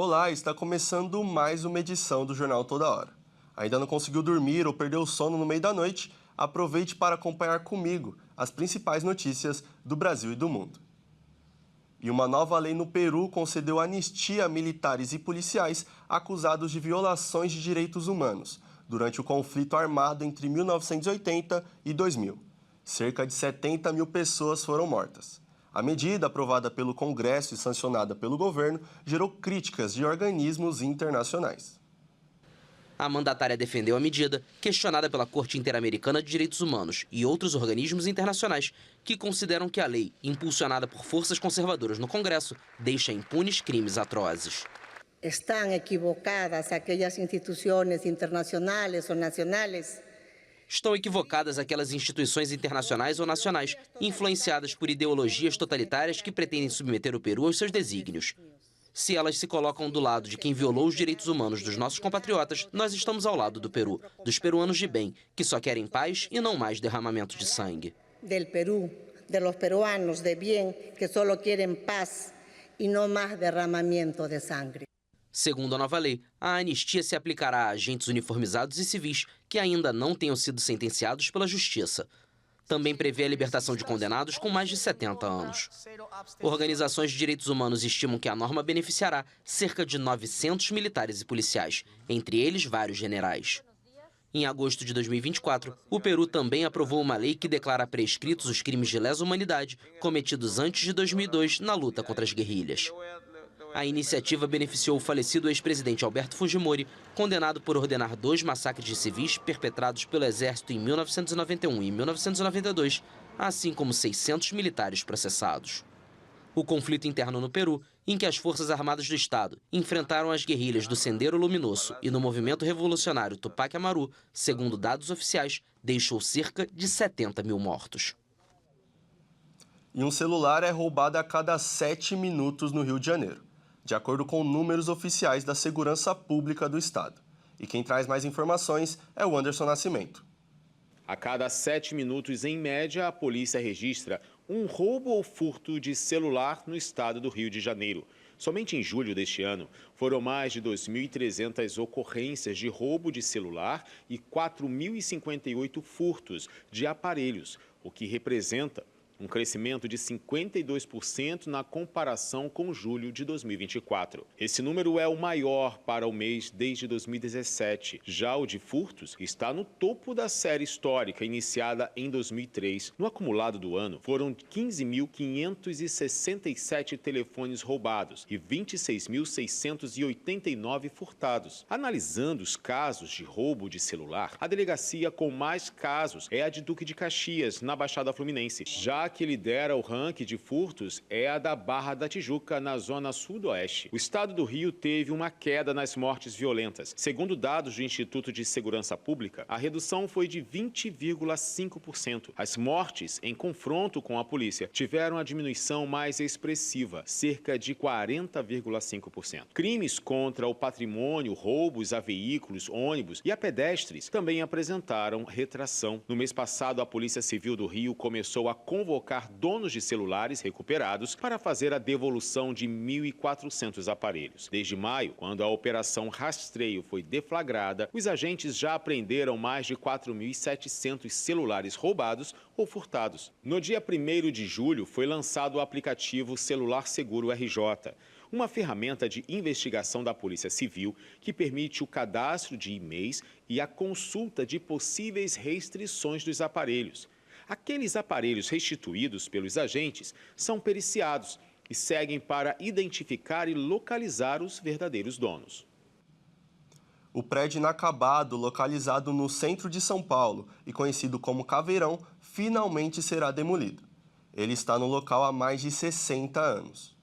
Olá, está começando mais uma edição do Jornal Toda Hora. Ainda não conseguiu dormir ou perdeu o sono no meio da noite? Aproveite para acompanhar comigo as principais notícias do Brasil e do mundo. E uma nova lei no Peru concedeu anistia a militares e policiais acusados de violações de direitos humanos durante o conflito armado entre 1980 e 2000. Cerca de 70 mil pessoas foram mortas. A medida, aprovada pelo Congresso e sancionada pelo governo, gerou críticas de organismos internacionais. A mandatária defendeu a medida, questionada pela Corte Interamericana de Direitos Humanos e outros organismos internacionais, que consideram que a lei, impulsionada por forças conservadoras no Congresso, deixa impunes crimes atrozes. Estão equivocadas aquelas instituições internacionais ou nacionais. Estão equivocadas aquelas instituições internacionais ou nacionais, influenciadas por ideologias totalitárias que pretendem submeter o Peru aos seus desígnios. Se elas se colocam do lado de quem violou os direitos humanos dos nossos compatriotas, nós estamos ao lado do Peru, dos peruanos de bem, que só querem paz e não mais derramamento de sangue. Del Peru, de los peruanos de bem, que só querem paz e não mais derramamento de sangue. Segundo a nova lei, a anistia se aplicará a agentes uniformizados e civis que ainda não tenham sido sentenciados pela Justiça. Também prevê a libertação de condenados com mais de 70 anos. Organizações de direitos humanos estimam que a norma beneficiará cerca de 900 militares e policiais, entre eles vários generais. Em agosto de 2024, o Peru também aprovou uma lei que declara prescritos os crimes de lesa humanidade cometidos antes de 2002 na luta contra as guerrilhas. A iniciativa beneficiou o falecido ex-presidente Alberto Fujimori, condenado por ordenar 2 massacres de civis perpetrados pelo Exército em 1991 e 1992, assim como 600 militares processados. O conflito interno no Peru, em que as Forças Armadas do Estado enfrentaram as guerrilhas do Sendero Luminoso e no movimento revolucionário Tupac Amaru, segundo dados oficiais, deixou cerca de 70 mil mortos. E um celular é roubado a cada 7 minutos no Rio de Janeiro, de acordo com números oficiais da Segurança Pública do Estado. E quem traz mais informações é o Anderson Nascimento. A cada 7 minutos, em média, a polícia registra um roubo ou furto de celular no estado do Rio de Janeiro. Somente em julho deste ano, foram mais de 2.300 ocorrências de roubo de celular e 4.058 furtos de aparelhos, o que representa um crescimento de 52% na comparação com julho de 2024. Esse número é o maior para o mês desde 2017. Já o de furtos está no topo da série histórica, iniciada em 2003. No acumulado do ano, foram 15.567 telefones roubados e 26.689 furtados. Analisando os casos de roubo de celular, a delegacia com mais casos é a de Duque de Caxias, na Baixada Fluminense. Já que lidera o ranking de furtos é a da Barra da Tijuca, na zona sudoeste. O estado do Rio teve uma queda nas mortes violentas. Segundo dados do Instituto de Segurança Pública, a redução foi de 20,5%. As mortes em confronto com a polícia tiveram a diminuição mais expressiva, cerca de 40,5%. Crimes contra o patrimônio, roubos a veículos, ônibus e a pedestres também apresentaram retração. No mês passado, a Polícia Civil do Rio começou a convocar donos de celulares recuperados para fazer a devolução de 1.400 aparelhos. Desde maio, quando a operação Rastreio foi deflagrada, os agentes já apreenderam mais de 4.700 celulares roubados ou furtados. No dia 1º de julho, foi lançado o aplicativo Celular Seguro RJ, uma ferramenta de investigação da Polícia Civil que permite o cadastro de e-mails e a consulta de possíveis restrições dos aparelhos. Aqueles aparelhos restituídos pelos agentes são periciados e seguem para identificar e localizar os verdadeiros donos. O prédio inacabado, localizado no centro de São Paulo e conhecido como Caveirão, finalmente será demolido. Ele está no local há mais de 60 anos.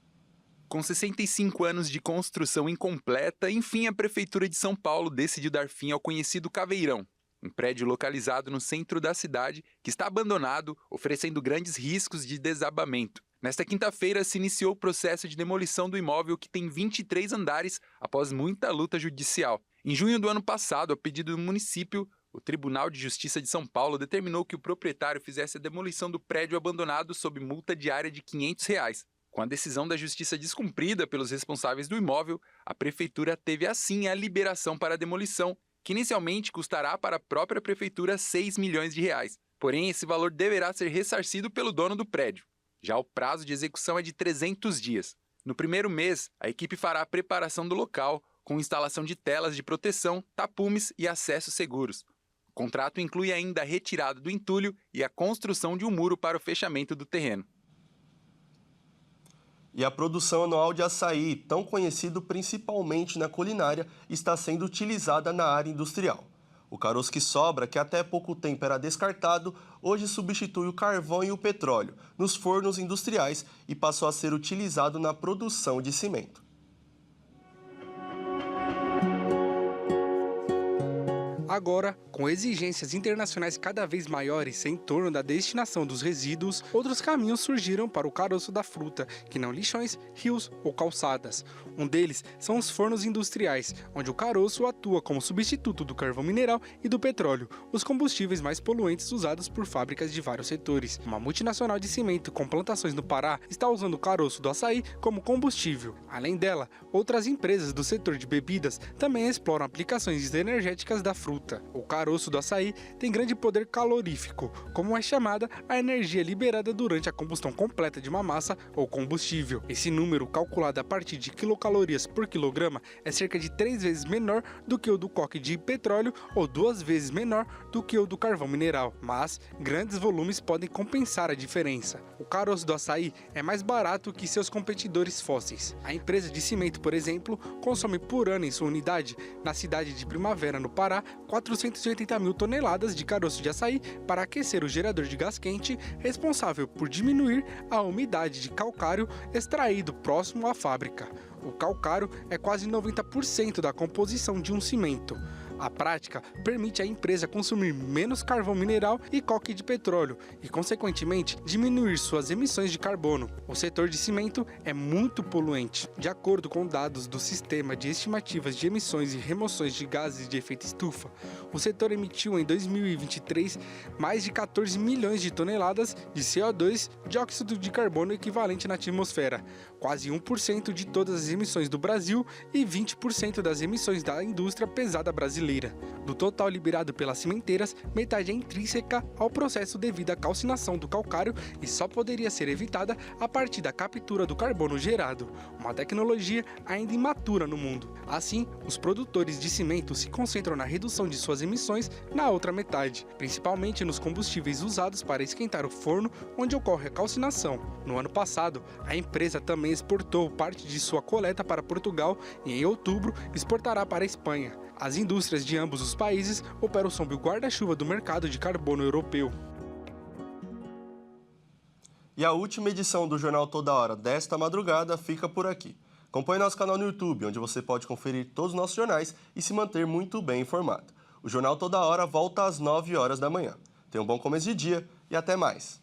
Com 65 anos de construção incompleta, enfim, a Prefeitura de São Paulo decidiu dar fim ao conhecido Caveirão, um prédio localizado no centro da cidade que está abandonado, oferecendo grandes riscos de desabamento. Nesta quinta-feira, se iniciou o processo de demolição do imóvel que tem 23 andares após muita luta judicial. Em junho do ano passado, a pedido do município, o Tribunal de Justiça de São Paulo determinou que o proprietário fizesse a demolição do prédio abandonado sob multa diária de R$ 500. Com a decisão da justiça descumprida pelos responsáveis do imóvel, a prefeitura teve assim a liberação para a demolição, que inicialmente custará para a própria prefeitura R$ 6 milhões. Porém, esse valor deverá ser ressarcido pelo dono do prédio. Já o prazo de execução é de 300 dias. No primeiro mês, a equipe fará a preparação do local, com instalação de telas de proteção, tapumes e acessos seguros. O contrato inclui ainda a retirada do entulho e a construção de um muro para o fechamento do terreno. E a produção anual de açaí, tão conhecido principalmente na culinária, está sendo utilizada na área industrial. O caroço que sobra, que até pouco tempo era descartado, hoje substitui o carvão e o petróleo nos fornos industriais e passou a ser utilizado na produção de cimento. Agora, com exigências internacionais cada vez maiores em torno da destinação dos resíduos, outros caminhos surgiram para o caroço da fruta, que não lixões, rios ou calçadas. Um deles são os fornos industriais, onde o caroço atua como substituto do carvão mineral e do petróleo, os combustíveis mais poluentes usados por fábricas de vários setores. Uma multinacional de cimento com plantações no Pará está usando o caroço do açaí como combustível. Além dela, outras empresas do setor de bebidas também exploram aplicações energéticas da fruta. O caroço do açaí tem grande poder calorífico, como é chamada a energia liberada durante a combustão completa de uma massa ou combustível. Esse número, calculado a partir de quilocalorias por quilograma, é cerca de 3 vezes menor do que o do coque de petróleo ou 2 vezes menor do que o do carvão mineral, mas grandes volumes podem compensar a diferença. O caroço do açaí é mais barato que seus competidores fósseis. A empresa de cimento, por exemplo, consome por ano em sua unidade, na cidade de Primavera, no Pará, 480 mil toneladas de caroço de açaí para aquecer o gerador de gás quente, responsável por diminuir a umidade de calcário extraído próximo à fábrica. O calcário é quase 90% da composição de um cimento. A prática permite à empresa consumir menos carvão mineral e coque de petróleo e, consequentemente, diminuir suas emissões de carbono. O setor de cimento é muito poluente. De acordo com dados do Sistema de Estimativas de Emissões e Remoções de Gases de Efeito Estufa, o setor emitiu em 2023 mais de 14 milhões de toneladas de CO2, dióxido de carbono equivalente na atmosfera, quase 1% de todas as emissões do Brasil e 20% das emissões da indústria pesada brasileira. Do total liberado pelas cimenteiras, metade é intrínseca ao processo devido à calcinação do calcário e só poderia ser evitada a partir da captura do carbono gerado, uma tecnologia ainda imatura no mundo. Assim, os produtores de cimento se concentram na redução de suas emissões na outra metade, principalmente nos combustíveis usados para esquentar o forno onde ocorre a calcinação. No ano passado, a empresa também exportou parte de sua coleta para Portugal e em outubro exportará para a Espanha. As indústrias de ambos os países operam sob o guarda-chuva do mercado de carbono europeu. E a última edição do Jornal Toda Hora desta madrugada fica por aqui. Acompanhe nosso canal no YouTube, onde você pode conferir todos os nossos jornais e se manter muito bem informado. O Jornal Toda Hora volta às 9 horas da manhã. Tenha um bom começo de dia e até mais.